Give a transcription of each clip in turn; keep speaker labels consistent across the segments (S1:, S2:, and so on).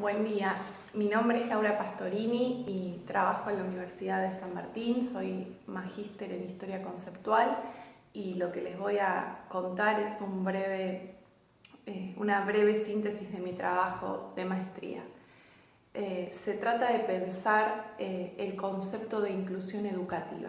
S1: Buen día, mi nombre es Laura Pastorini y trabajo en la Universidad de San Martín, soy magíster en Historia Conceptual y lo que les voy a contar es una breve síntesis de mi trabajo de maestría. Se trata de pensar el concepto de inclusión educativa.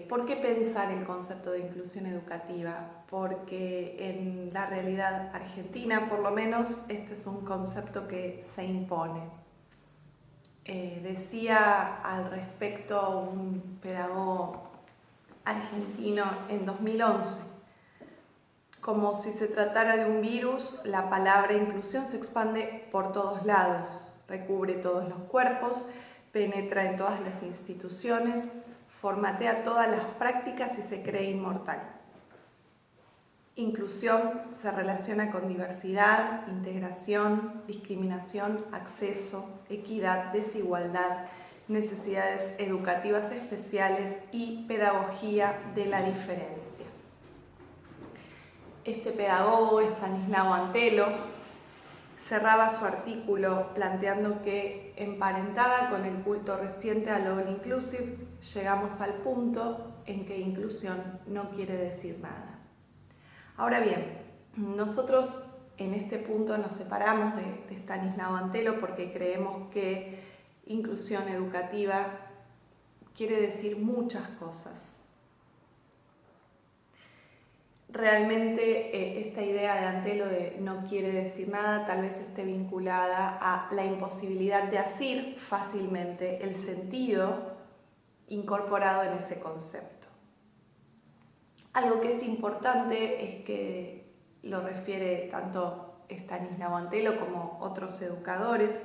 S1: ¿Por qué pensar el concepto de inclusión educativa? Porque en la realidad argentina, por lo menos, esto es un concepto que se impone. Decía al respecto un pedagogo argentino en 2011, como si se tratara de un virus, la palabra inclusión se expande por todos lados, recubre todos los cuerpos, penetra en todas las instituciones, formatea todas las prácticas y se cree inmortal. Inclusión se relaciona con diversidad, integración, discriminación, acceso, equidad, desigualdad, necesidades educativas especiales y pedagogía de la diferencia. Este pedagogo, Estanislao Antelo, cerraba su artículo planteando que, emparentada con el culto reciente al all inclusive, llegamos al punto en que inclusión no quiere decir nada. Ahora bien, nosotros en este punto nos separamos de Estanislao Antelo porque creemos que inclusión educativa quiere decir muchas cosas. Realmente esta idea de Antelo de no quiere decir nada tal vez esté vinculada a la imposibilidad de asir fácilmente el sentido incorporado en ese concepto. Algo que es importante es que lo refiere tanto Estanislao Antelo como otros educadores,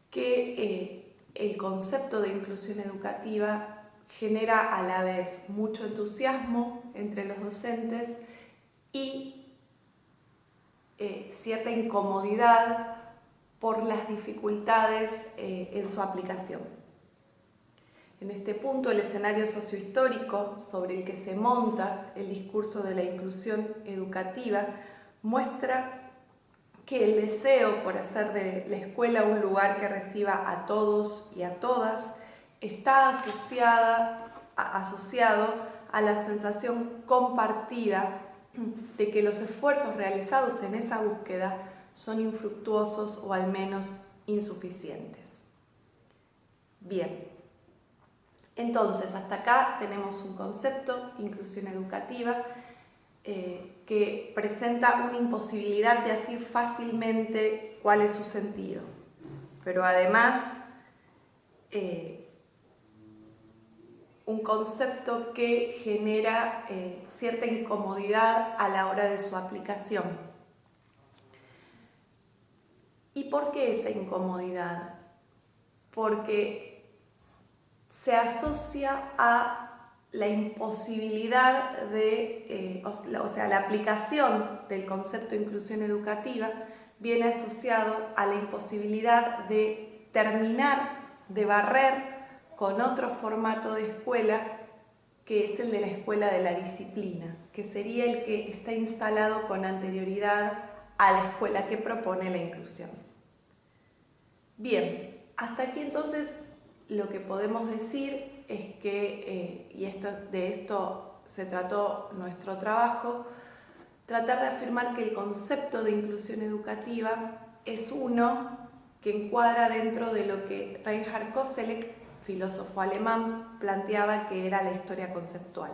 S1: que el concepto de inclusión educativa genera a la vez mucho entusiasmo entre los docentes y cierta incomodidad por las dificultades en su aplicación. En este punto, el escenario sociohistórico sobre el que se monta el discurso de la inclusión educativa muestra que el deseo por hacer de la escuela un lugar que reciba a todos y a todas está asociado a la sensación compartida de que los esfuerzos realizados en esa búsqueda son infructuosos o al menos insuficientes. Bien, entonces hasta acá tenemos un concepto, inclusión educativa, que presenta una imposibilidad de asir fácilmente cuál es su sentido, pero además un concepto que genera cierta incomodidad a la hora de su aplicación. ¿Y por qué esa incomodidad? Porque se asocia a la imposibilidad de, la aplicación del concepto de inclusión educativa viene asociado a la imposibilidad de terminar, de barrer con otro formato de escuela que es el de la escuela de la disciplina, que sería el que está instalado con anterioridad a la escuela que propone la inclusión. Bien, hasta aquí entonces lo que podemos decir es que, de esto se trató nuestro trabajo, tratar de afirmar que el concepto de inclusión educativa es uno que encuadra dentro de lo que Reinhard Koselleck, filósofo alemán, planteaba que era la historia conceptual.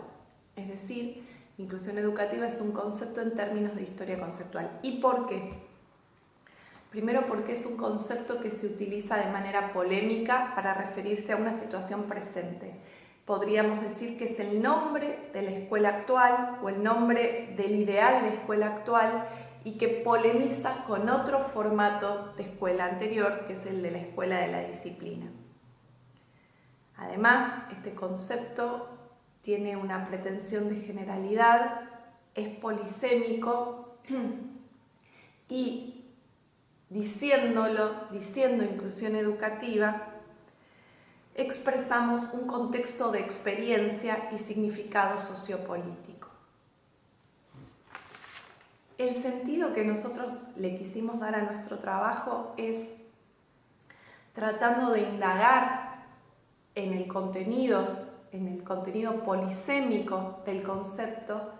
S1: Es decir, inclusión educativa es un concepto en términos de historia conceptual. ¿Y por qué? Primero porque es un concepto que se utiliza de manera polémica para referirse a una situación presente. Podríamos decir que es el nombre de la escuela actual o el nombre del ideal de escuela actual y que polemiza con otro formato de escuela anterior, que es el de la escuela de la disciplina. Además, este concepto tiene una pretensión de generalidad, es polisémico y diciendo inclusión educativa, expresamos un contexto de experiencia y significado sociopolítico. el sentido que nosotros le quisimos dar a nuestro trabajo es tratando de indagar en el contenido polisémico del concepto,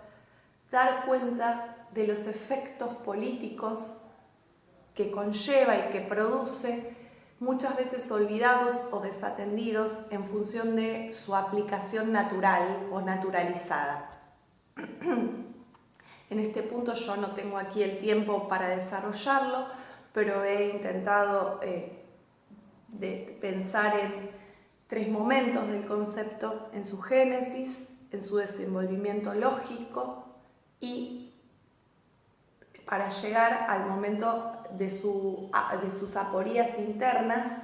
S1: dar cuenta de los efectos políticos que conlleva y que produce, muchas veces olvidados o desatendidos en función de su aplicación natural o naturalizada. En este punto yo no tengo aquí el tiempo para desarrollarlo, pero he intentado de pensar en 3 momentos del concepto: en su génesis, en su desenvolvimiento lógico y para llegar al momento de sus aporías internas,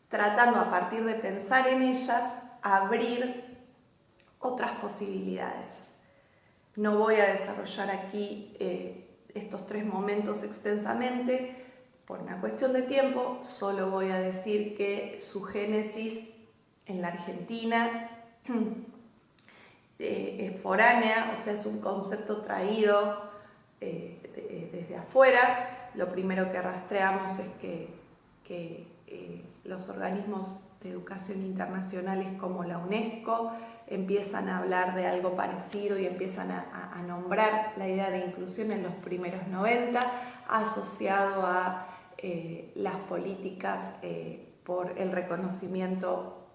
S1: tratando a partir de pensar en ellas, abrir otras posibilidades. No voy a desarrollar aquí estos 3 momentos extensamente por una cuestión de tiempo, solo voy a decir que su génesis en la Argentina es foránea, o sea, es un concepto traído desde afuera. Lo primero que rastreamos es que los organismos de educación internacionales como la UNESCO empiezan a hablar de algo parecido y empiezan a nombrar la idea de inclusión en los primeros 90, asociado a las políticas por el reconocimiento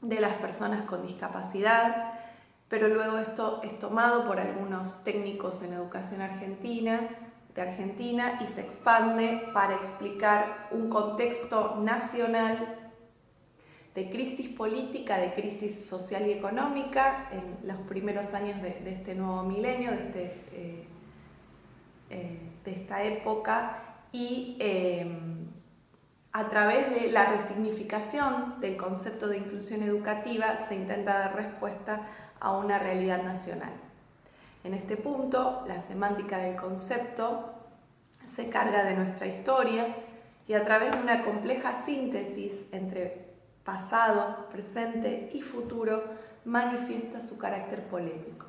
S1: de las personas con discapacidad, pero luego esto es tomado por algunos técnicos en educación de Argentina y se expande para explicar un contexto nacional de crisis política, de crisis social y económica en los primeros años de este nuevo milenio, de esta época, y a través de la resignificación del concepto de inclusión educativa se intenta dar respuesta a una realidad nacional. En este punto, la semántica del concepto se carga de nuestra historia y a través de una compleja síntesis entre pasado, presente y futuro manifiesta su carácter polémico.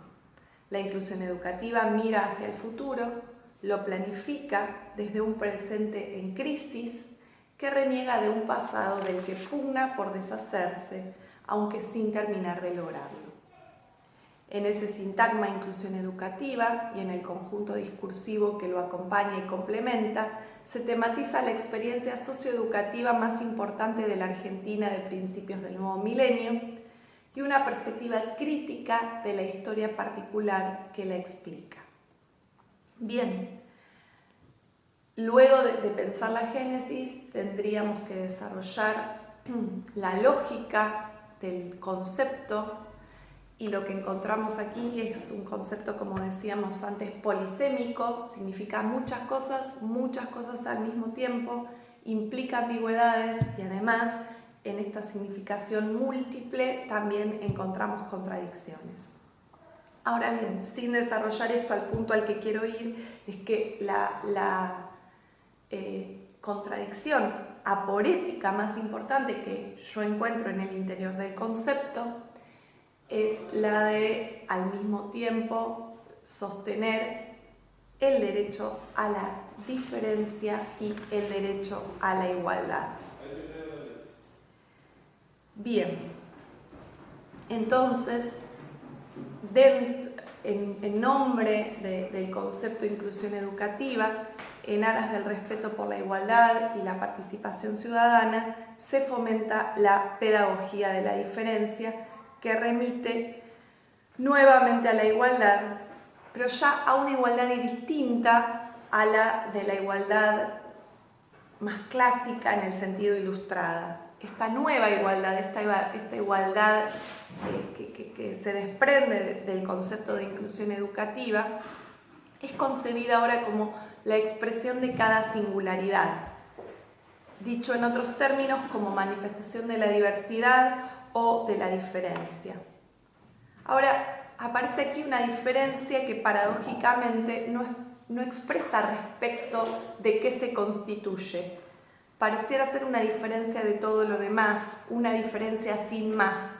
S1: La inclusión educativa mira hacia el futuro, lo planifica desde un presente en crisis que reniega de un pasado del que pugna por deshacerse, aunque sin terminar de lograrlo. En ese sintagma inclusión educativa y en el conjunto discursivo que lo acompaña y complementa, se tematiza la experiencia socioeducativa más importante de la Argentina de principios del nuevo milenio y una perspectiva crítica de la historia particular que la explica. Bien, luego de pensar la génesis, tendríamos que desarrollar la lógica del concepto. Y lo que encontramos aquí es un concepto, como decíamos antes, polisémico, significa muchas cosas al mismo tiempo, implica ambigüedades y además en esta significación múltiple también encontramos contradicciones. Ahora bien, sin desarrollar esto al punto al que quiero ir, es que la contradicción aporética más importante que yo encuentro en el interior del concepto es la de, al mismo tiempo, sostener el derecho a la diferencia y el derecho a la igualdad. Bien, entonces, en nombre del concepto de inclusión educativa, en aras del respeto por la igualdad y la participación ciudadana, se fomenta la pedagogía de la diferencia, que remite nuevamente a la igualdad, pero ya a una igualdad distinta a la de la igualdad más clásica en el sentido ilustrada. Esta nueva igualdad, esta igualdad que se desprende del concepto de inclusión educativa, es concebida ahora como la expresión de cada singularidad, dicho en otros términos como manifestación de la diversidad o de la diferencia. Ahora, aparece aquí una diferencia que paradójicamente no expresa respecto de qué se constituye. Pareciera ser una diferencia de todo lo demás, una diferencia sin más,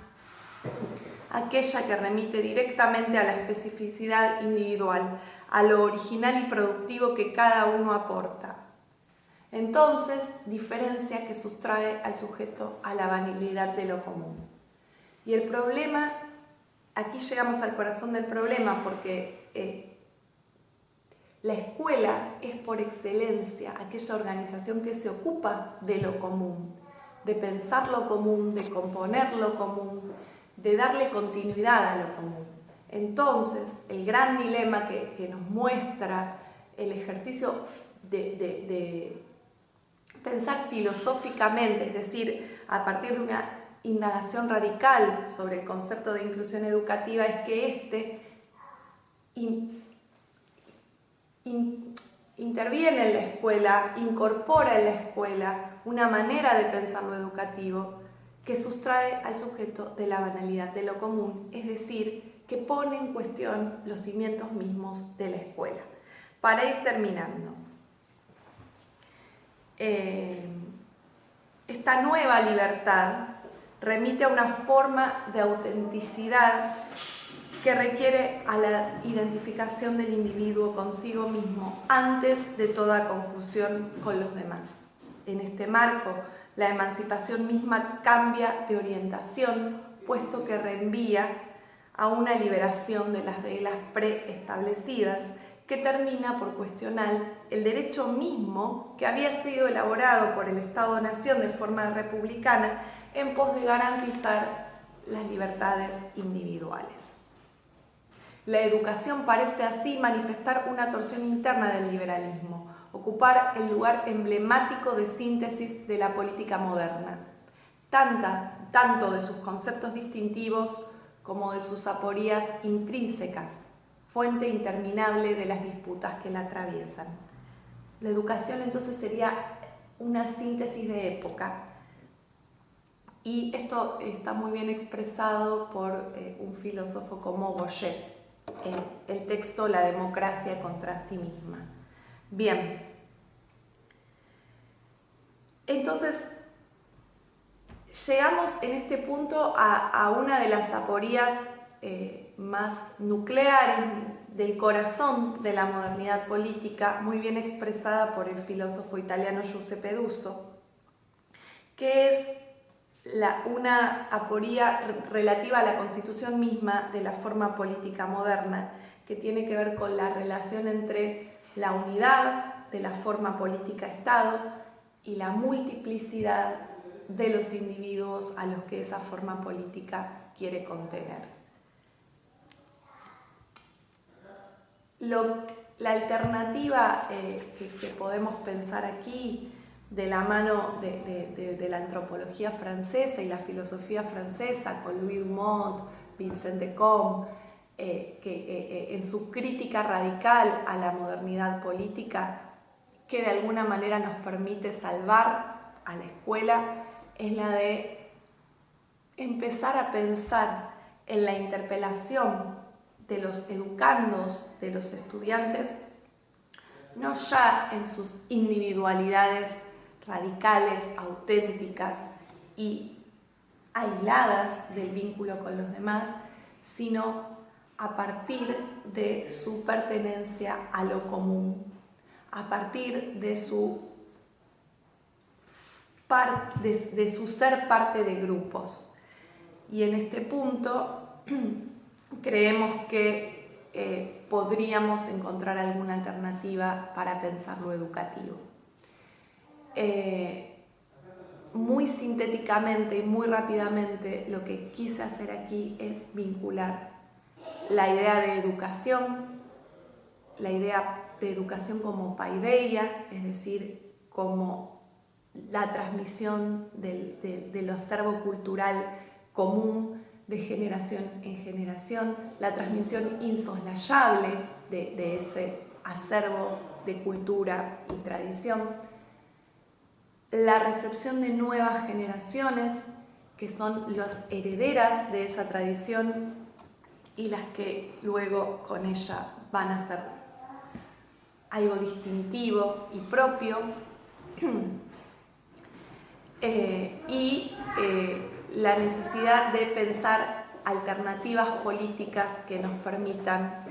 S1: aquella que remite directamente a la especificidad individual, a lo original y productivo que cada uno aporta. Entonces, diferencia que sustrae al sujeto a la banalidad de lo común. Y el problema, aquí llegamos al corazón del problema, porque la escuela es por excelencia aquella organización que se ocupa de lo común, de pensar lo común, de componer lo común, de darle continuidad a lo común. Entonces, el gran dilema que nos muestra el ejercicio de pensar filosóficamente, es decir, a partir de una indagación radical sobre el concepto de inclusión educativa, es que interviene en la escuela, incorpora en la escuela una manera de pensar lo educativo que sustrae al sujeto de la banalidad de lo común, es decir, que pone en cuestión los cimientos mismos de la escuela. Para ir terminando, esta nueva libertad remite a una forma de autenticidad que requiere a la identificación del individuo consigo mismo antes de toda confusión con los demás. En este marco, la emancipación misma cambia de orientación, puesto que reenvía a una liberación de las reglas preestablecidas que termina por cuestionar el derecho mismo que había sido elaborado por el Estado-Nación de forma republicana en pos de garantizar las libertades individuales. La educación parece así manifestar una torsión interna del liberalismo, ocupar el lugar emblemático de síntesis de la política moderna, tanto de sus conceptos distintivos como de sus aporías intrínsecas, fuente interminable de las disputas que la atraviesan. La educación entonces sería una síntesis de época, y esto está muy bien expresado por un filósofo como Bourget en el texto La democracia contra sí misma. Bien, entonces llegamos en este punto a una de las aporías más nucleares del corazón de la modernidad política, muy bien expresada por el filósofo italiano Giuseppe Duso, que es una aporía relativa a la constitución misma de la forma política moderna, que tiene que ver con la relación entre la unidad de la forma política-Estado y la multiplicidad de los individuos a los que esa forma política quiere contener. La alternativa que podemos pensar aquí, de la mano de la antropología francesa y la filosofía francesa, con Louis Dumont, Vincent de Combe, que en su crítica radical a la modernidad política, que de alguna manera nos permite salvar a la escuela, es la de empezar a pensar en la interpelación de los educandos, de los estudiantes, no ya en sus individualidades radicales, auténticas y aisladas del vínculo con los demás, sino a partir de su pertenencia a lo común, a partir de su ser parte de grupos. Y en este punto creemos que podríamos encontrar alguna alternativa para pensar lo educativo. Muy sintéticamente y muy rápidamente, lo que quise hacer aquí es vincular la idea de educación como paideia, es decir, como la transmisión del acervo cultural común de generación en generación, la transmisión insoslayable de ese acervo de cultura y tradición, la recepción de nuevas generaciones que son las herederas de esa tradición y las que luego con ella van a ser algo distintivo y propio, y la necesidad de pensar alternativas políticas que nos permitan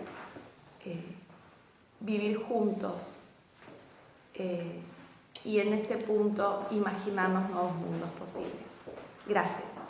S1: vivir juntos y en este punto imaginarnos nuevos mundos posibles. Gracias.